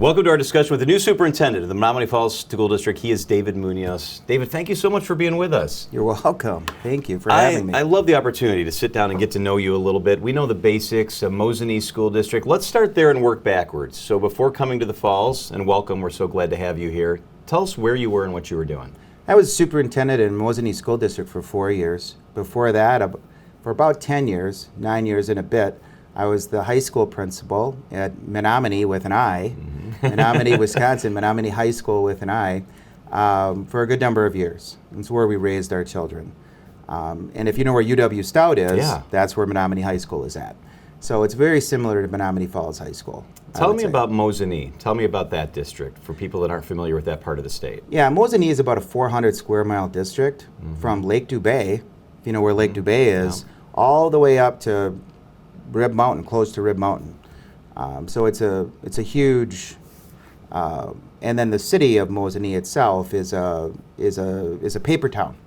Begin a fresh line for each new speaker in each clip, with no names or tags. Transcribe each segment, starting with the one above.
Welcome to our discussion with the new superintendent of the Menominee Falls School District. He is David Muñoz. David, thank you so much for being with us.
You're welcome. Thank you for having me.
I love the opportunity to sit down and get to know you a little bit. We know the basics of Mosinee School District. Let's start there and work backwards. So before coming to the Falls, and welcome, we're so glad to have you here. Tell us where you were and what you were doing.
I was superintendent in Mosinee School District for 4 years. Before that, for about 10 years, 9 years and a bit, I was the high school principal at Menominee with an I, Menominee, Wisconsin, Menominee High School with an I, for a good number of years. It's where we raised our children. And if you know where UW Stout is, that's where Menominee High School is at. So it's very similar to Menominee Falls High School.
Tell me about Mosinee. Tell me about that district for people that aren't familiar with that part of the state.
Yeah, Mosinee is about a 400 square mile district from Lake Dubay, if you know where Lake Dubay is, all the way up to Rib Mountain, close to Rib Mountain. So it's a huge, and then the city of Mosinee itself is a paper town.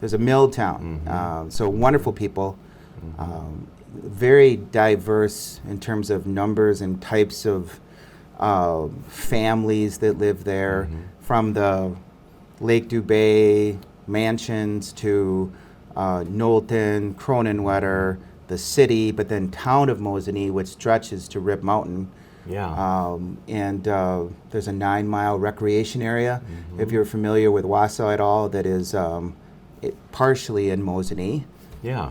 There's a mill town. So wonderful people, very diverse in terms of numbers and types of families that live there, from the Lake Dubay mansions to Knowlton, Cronenwetter, the city, but then town of Mosinee, which stretches to Rib Mountain. And there's a 9-mile recreation area, if you're familiar with Wausau at all, that is partially in Mosinee.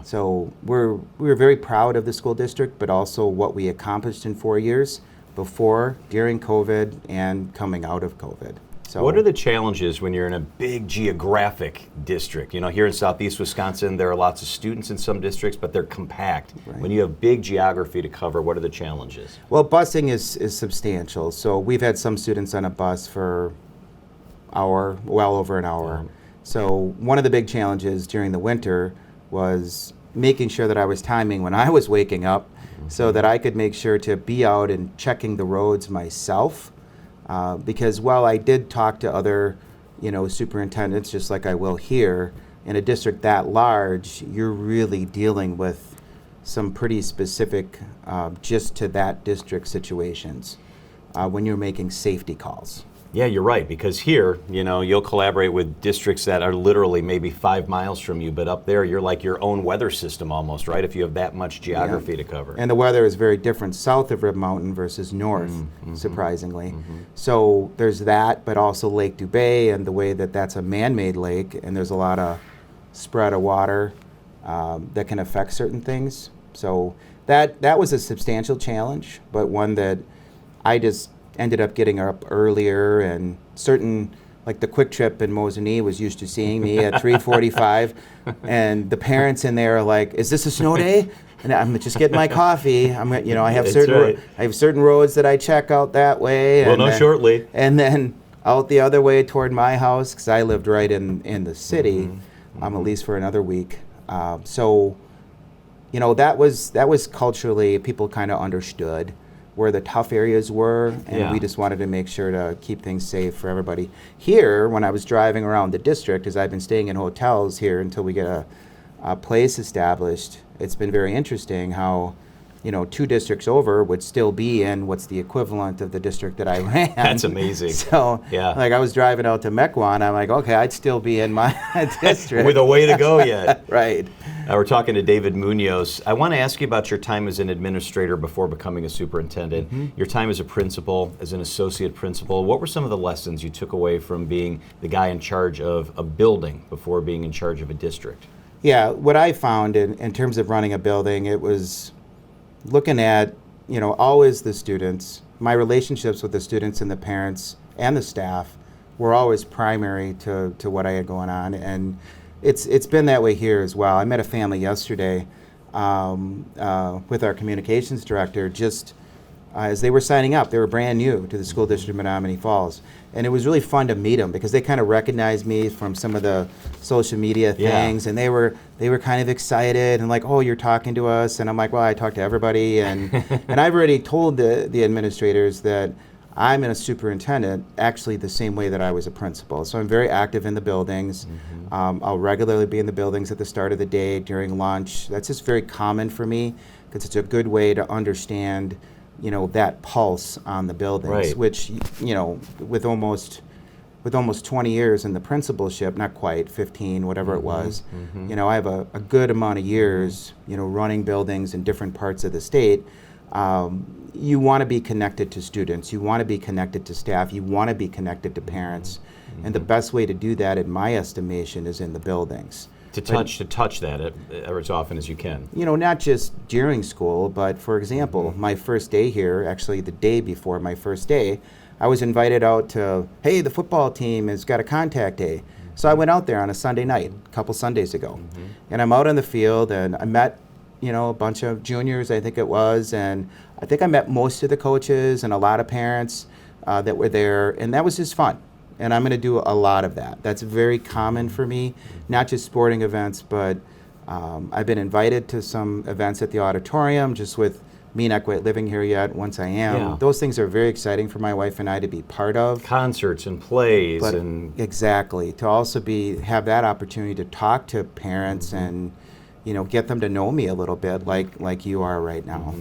So we're very proud of the school district, but also what we accomplished in 4 years, before, during COVID, and coming out of COVID. So
what are the challenges when you're in a big geographic district? You know, here in southeast Wisconsin, there are lots of students in some districts, but they're compact. When you have big geography to cover, what are the challenges?
Well, busing is substantial. So we've had some students on a bus for well over an hour. So one of the big challenges during the winter was making sure that I was timing when I was waking up so that I could make sure to be out and checking the roads myself. Because while I did talk to other, superintendents, just like I will here, in a district that large, you're really dealing with some pretty specific, just to that district situations when you're making safety calls.
Yeah, you're right, because here, you'll collaborate with districts that are literally maybe 5 miles from you, but up there, you're like your own weather system almost, right, if you have that much geography to cover.
And the weather is very different south of Rib Mountain versus north, surprisingly. So there's that, but also Lake Dubay and the way that that's a man-made lake, and there's a lot of spread of water that can affect certain things. So that was a substantial challenge, but one that I just ended up getting up earlier, and certain, like the Quick Trip in Mosinee was used to seeing me at 3:45, and the parents in there are like, "Is this a snow day?" And I'm just getting my coffee. I have certain roads that I check out that way.
We'll know shortly.
And then out the other way toward my house, because I lived right in the city, at least for another week. So that was culturally, people kind of understood where the tough areas were, and we just wanted to make sure to keep things safe for everybody. Here, when I was driving around the district, as I've been staying in hotels here until we get a place established, it's been very interesting how 2 districts over would still be in what's the equivalent of the district that I ran.
That's amazing.
So, like I was driving out to Mequon, I'm like, okay, I'd still be in my district.
With a way to go yet.
Right.
We're talking to David Muñoz. I want to ask you about your time as an administrator before becoming a superintendent. Your time as a principal, as an associate principal. What were some of the lessons you took away from being the guy in charge of a building before being in charge of a district?
Yeah, what I found in terms of running a building, it was looking at, always the students. My relationships with the students and the parents and the staff were always primary to what I had going on, and it's been that way here as well. I met a family yesterday with our communications director, just as they were signing up. They were brand new to the school district of Menominee Falls, and it was really fun to meet them because they kind of recognized me from some of the social media things, and they were kind of excited and like, "Oh, you're talking to us," and I'm like, "Well, I talk to everybody," and I've already told the administrators that I'm in a superintendent actually the same way that I was a principal. So I'm very active in the buildings. I'll regularly be in the buildings at the start of the day, during lunch. That's just very common for me because it's a good way to understand that pulse on the buildings,
Right.
which, with almost 20 years in the principalship, not quite, 15, whatever it was, I have a good amount of years, running buildings in different parts of the state. You want to be connected to students, you want to be connected to staff, you want to be connected to parents. And the best way to do that, in my estimation, is in the buildings.
To touch that as often as you can.
Not just during school, but for example, my first day here, actually the day before my first day, I was invited out to, hey, the football team has got a contact day. So I went out there on a Sunday night, a couple Sundays ago. And I'm out on the field, and I met, a bunch of juniors, I think it was, and I think I met most of the coaches and a lot of parents that were there, and that was just fun. And I'm going to do a lot of that. That's very common for me, not just sporting events, but I've been invited to some events at the auditorium, just with me not quite living here yet. Once I am,
Yeah.
those things are very exciting for my wife and I to be part of.
Concerts and plays
But
and
exactly, to also have that opportunity to talk to parents and get them to know me a little bit, like you are right now.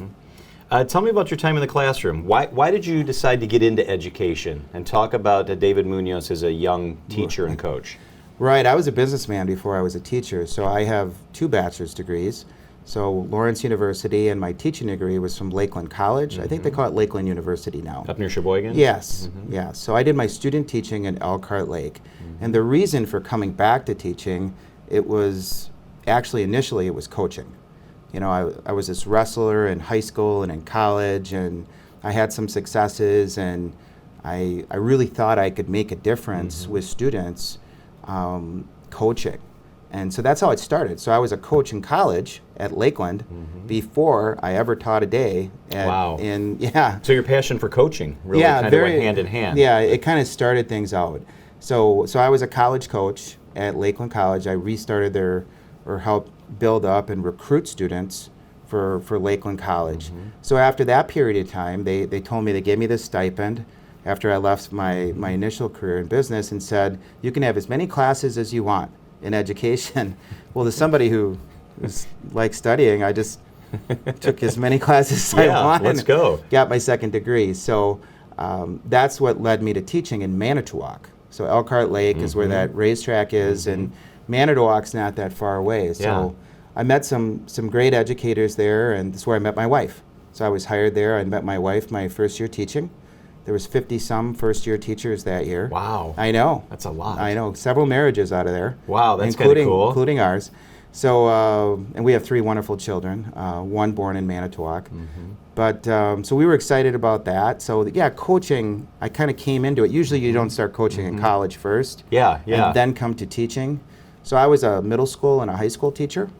Tell me about your time in the classroom. Why did you decide to get into education? And talk about David Muñoz as a young teacher and coach.
Right, I was a businessman before I was a teacher, so I have 2 bachelor's degrees. So Lawrence University, and my teaching degree was from Lakeland College. I think they call it Lakeland University now.
Up near Sheboygan?
Yes, yes. So I did my student teaching in Elkhart Lake. And the reason for coming back to teaching, it was actually initially it was coaching. I was this wrestler in high school and in college, and I had some successes, and I really thought I could make a difference with students coaching. And so that's how it started. So I was a coach in college at Lakeland before I ever taught a day.
Wow.
Yeah.
So your passion for coaching really kind of went hand in hand.
Yeah, it kind of started things out. So I was a college coach at Lakeland College. I restarted helped build up and recruit students for Lakeland College. So after that period of time, they told me, they gave me this stipend after I left my initial career in business, and said, you can have as many classes as you want in education. Well, as somebody who is like studying, I just took as many classes as I wanted.
Let's go.
Got my second degree. So that's what led me to teaching in Manitowoc. So Elkhart Lake is where that racetrack is, and Manitowoc's not that far away. So I met some great educators there, and that's where I met my wife. So I was hired there. I met my wife my first year teaching. There was 50-some first-year teachers that year.
Wow.
I know.
That's a lot.
I know. Several marriages out of there.
Wow, that's kind of cool.
Including ours. So, and we have 3 wonderful children, one born in Manitowoc. But, so we were excited about that. So, yeah, coaching, I kind of came into it. Usually you don't start coaching in college first.
Yeah.
And then come to teaching. So I was a middle school and a high school teacher.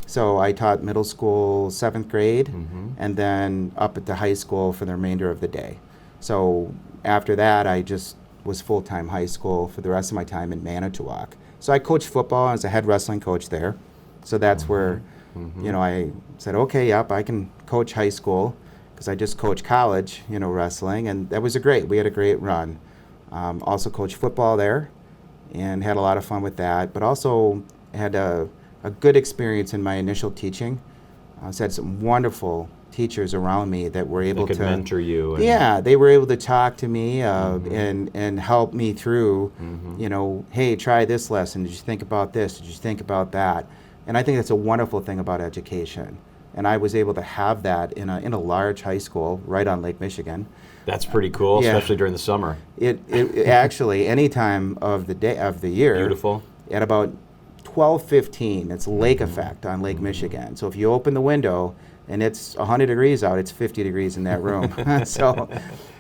So I taught middle school 7th grade, and then up at the high school for the remainder of the day. So after that, I just was full-time high school for the rest of my time in Manitowoc. So I coached football. I was a head wrestling coach there. So that's where, I said, okay, yep, I can coach high school, because I just coached college, wrestling, and that was we had a great run. Also coached football there, and had a lot of fun with that, but also had a good experience in my initial teaching. I had some wonderful teachers around me that were able
to mentor you.
They were able to talk to me and help me through, hey, try this lesson. Did you think about this? Did you think about that? And I think that's a wonderful thing about education. And I was able to have that in a large high school right on Lake Michigan.
That's pretty cool, especially during the summer.
It actually, any time of the year.
Beautiful.
At about 12:15, it's lake effect on Lake Michigan. So if you open the window and it's 100 degrees out, it's 50 degrees in that room.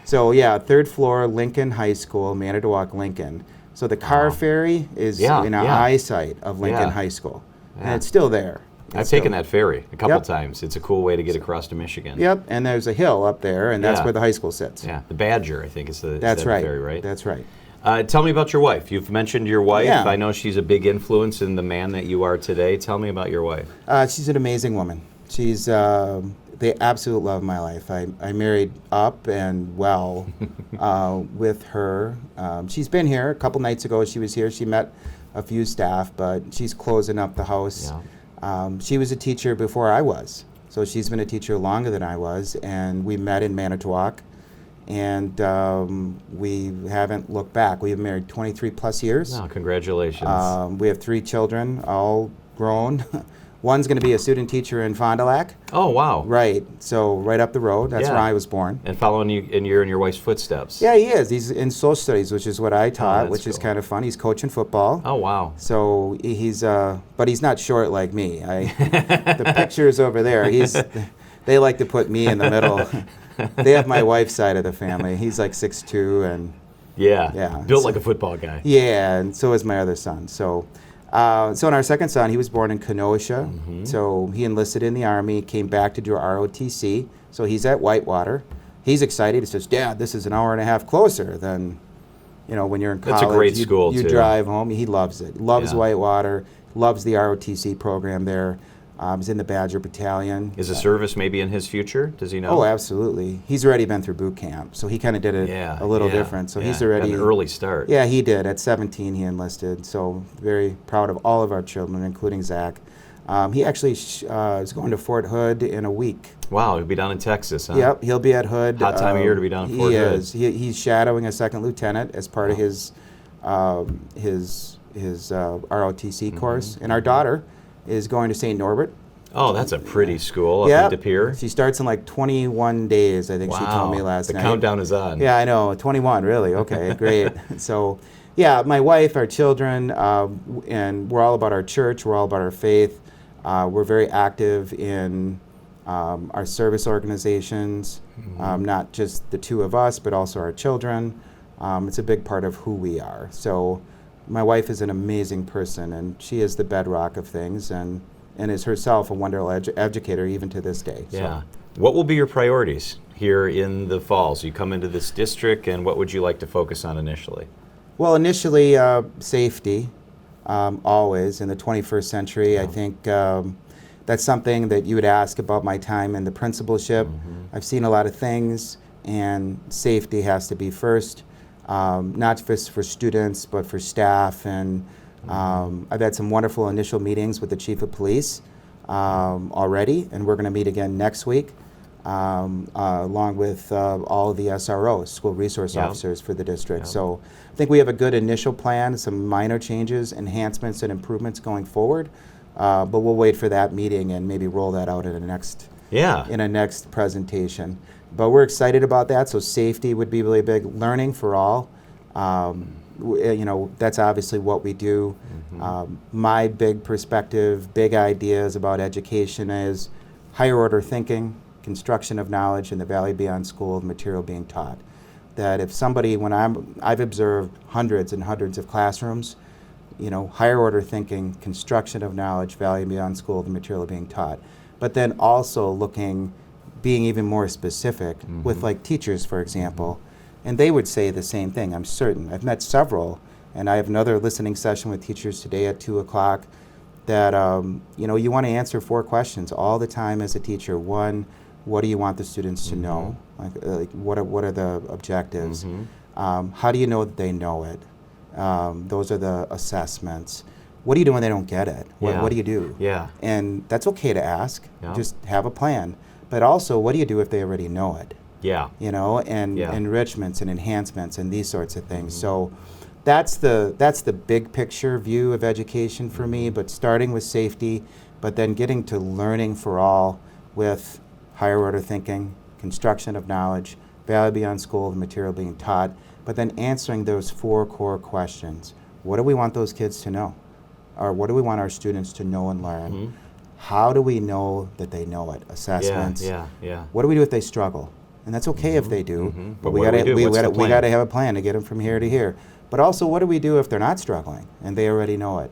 so yeah, 3rd floor, Lincoln High School, Manitowoc, Lincoln. So the car ferry is in eyesight of Lincoln High School. And it's still there.
I've taken that ferry a couple times. It's a cool way to get across to Michigan.
Yep, and there's a hill up there, and that's where the high school sits.
Yeah, the Badger, I think, is the ferry, right?
That's right.
Tell me about your wife. You've mentioned your wife.
Yeah.
I know she's a big influence in the man that you are today. Tell me about your wife.
She's an amazing woman. She's the absolute love of my life. I married up and well with her. She's been here a couple nights ago. She was here. She met a few staff, but she's closing up the house.
Yeah.
She was a teacher before I was. So she's been a teacher longer than I was, and we met in Manitowoc, and we haven't looked back. We've been married 23 plus years.
Oh, congratulations.
We have 3 children, all grown. One's going to be a student teacher in Fond du Lac.
Oh, wow.
Right, so right up the road. That's
Yeah.
where I was born.
And following you in your wife's footsteps.
Yeah, he is. He's in social studies, which is what I taught,
that's
which is
cool.
kind of fun. He's coaching football.
Oh, wow.
So he's, but he's not short like me. The pictures over there, they like to put me in the middle. They have my wife's side of the family. He's like 6'2", and
Yeah. Built
so-
like a football guy.
yeah, and so is my other son. So in our second son, he was born in Kenosha. So he enlisted in the Army, came back to do ROTC. So he's at Whitewater. He's excited. He says, "Dad, this is an hour and a half closer than, when you're in college.
That's a great school,
you
too.
drive home." He loves it. Loves
Yeah.
Whitewater. Loves the ROTC program there. He's in the Badger Battalion.
Is the service maybe in his future? Does he know?
Oh, absolutely. He's already been through boot camp, so he kind of did it a little different. So he's already
got an early start.
Yeah, he did. At 17, he enlisted. So very proud of all of our children, including Zach. He actually is going to Fort Hood in a week.
Wow, he'll be down in Texas, huh?
Yep, he'll be at Hood.
Hot time of year to be down in Fort Hood.
He is. He's shadowing a second lieutenant as part of his ROTC course. And our daughter is going to St. Norbert.
Oh, that's a pretty school up
Yep.
in De Pere.
She starts in like 21 days, I think she told me last
the
night.
countdown is on.
Yeah, I know. 21, really. Okay, great. So, yeah, my wife, our children, and we're all about our church. We're all about our faith. We're very active in our service organizations, not just the 2 of us, but also our children. It's a big part of who we are. So my wife is an amazing person, and she is the bedrock of things, and is herself a wonderful educator even to this day.
Yeah. What will be your priorities here in the fall? So you come into this district, and what would you like to focus on initially?
Well, initially, safety, always. In the 21st century, I think that's something that you would ask about my time in the principalship. I've seen a lot of things, and safety has to be first, not just for students, but for staff. And I've had some wonderful initial meetings with the chief of police already, and we're going to meet again next week. Along with all of the SROs, school resource officers for the district. So I think we have a good initial plan, some minor changes, enhancements, and improvements going forward. But we'll wait for that meeting and maybe roll that out in a next presentation. But we're excited about that. So safety would be really big. Learning for all. That's obviously what we do. My big perspective, big ideas about education is higher order thinking, construction of knowledge, and the value beyond school of material being taught. That if somebody, I've observed hundreds and hundreds of classrooms, higher order thinking, construction of knowledge, value beyond school of the material being taught. But then also being even more specific with like teachers, for example, and they would say the same thing, I'm certain. I've met several, and I have another listening session with teachers today at 2 o'clock that, you want to answer 4 questions all the time as a teacher. 1, what do you want the students to know? Like what are the objectives? How do you know that they know it? Those are the assessments. What do you do when they don't get it? What do you do?
Yeah.
And that's okay to ask.
Yeah.
Just have a plan. But also, what do you do if they already know it?
Yeah.
And enrichments and enhancements and these sorts of things. So that's the big picture view of education for me, but starting with safety, but then getting to learning for all with higher order thinking, construction of knowledge, value beyond school, the material being taught, but then answering those 4 core questions. What do we want those kids to know? Or what do we want our students to know and learn? How do we know that they know it? Assessments.
Yeah.
What do we do if they struggle? And that's okay if they do, but we
what do we do? What's the
we
plan?
got to have a plan to get them from here to here. But also, what do we do if they're not struggling and they already know it?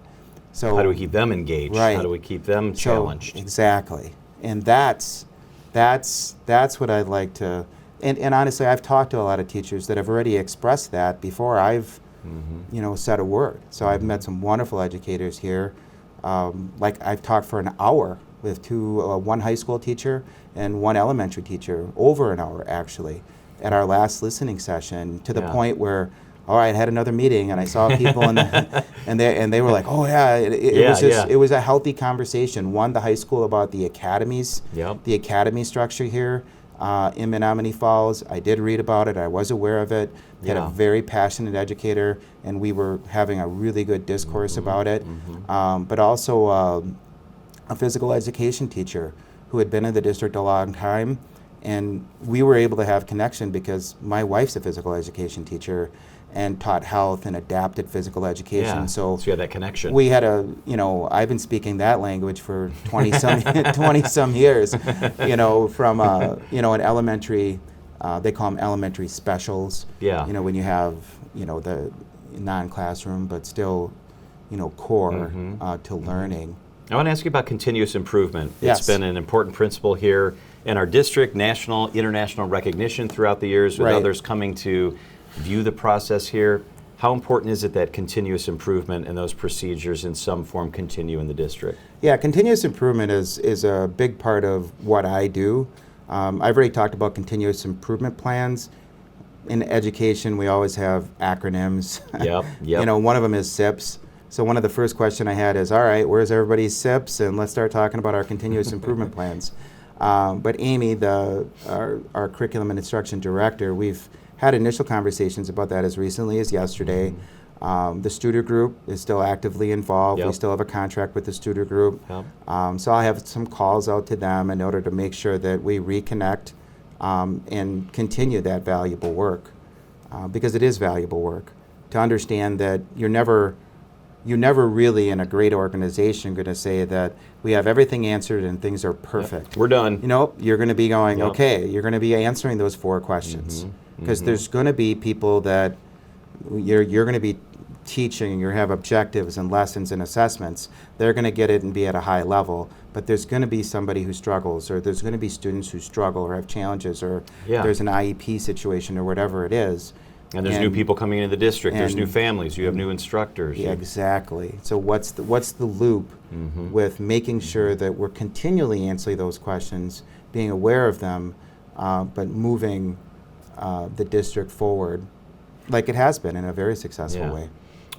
So
How do we keep them engaged?
Right.
How do we keep them challenged?
Exactly, and that's what I'd like to. And honestly, I've talked to a lot of teachers that have already expressed that before I've said a word. So I've met some wonderful educators here. Like I've talked for an hour with one high school teacher and one elementary teacher, over an hour actually, at our last listening session, to the point where all right, I had another meeting, and I saw people, and they were like, oh yeah, it was a healthy conversation. One, the high school about the academies, the academy structure here in Menominee Falls. I did read about it. I was aware of it. Had a very passionate educator, and we were having a really good discourse about it. But also a physical education teacher who had been in the district a long time, and we were able to have connection because my wife's a physical education teacher and taught health and adapted physical education.
Yeah. So you had that connection.
We had I've been speaking that language for 20 some years, from an elementary, they call them elementary specials.
Yeah.
When you have, the non-classroom, but still, core to learning.
I want to ask you about continuous improvement.
Yes.
It's been an important principle here in our district, national, international recognition throughout the years with others coming to view the process here. How important is it that continuous improvement and those procedures in some form continue in the district? Yeah,
continuous improvement is a big part of what I do. I've already talked about continuous improvement plans. In education, we always have acronyms.
Yep.
One of them is SIPs. So one of the first questions I had is, all right, where's everybody's SIPs? And let's start talking about our continuous improvement plans. But Amy, our curriculum and instruction director, we've had initial conversations about that as recently as yesterday. The Studer Group is still actively involved. We still have a contract with the Studer Group. So I'll have some calls out to them in order to make sure that we reconnect and continue that valuable work, because it is valuable work. To understand that you're never really in a great organization going to say that we have everything answered and things are perfect.
We're done.
You're going to be going, okay, you're going to be answering those 4 questions. Because there's going to be people that you're going to be teaching, you have objectives and lessons and assessments. They're going to get it and be at a high level. But there's going to be somebody who struggles, or there's going to be students who struggle or have challenges, or there's an IEP situation or whatever it is.
And there's new people coming into the district. There's new families. You have new instructors.
Yeah, exactly. So what's the loop with making sure that we're continually answering those questions, being aware of them, but moving the district forward like it has been in a very successful way.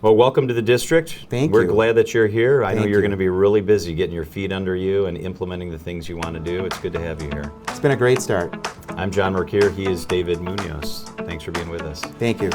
Well, welcome to the district.
Thank
We're
you.
glad that you're here. I know
Thank
you're
you.
going to be really busy getting your feet under you and implementing the things you want to do. It's good to have you here.
It's been a great start.
I'm John Merkier. He is David Muñoz. Thanks for being with us.
Thank you.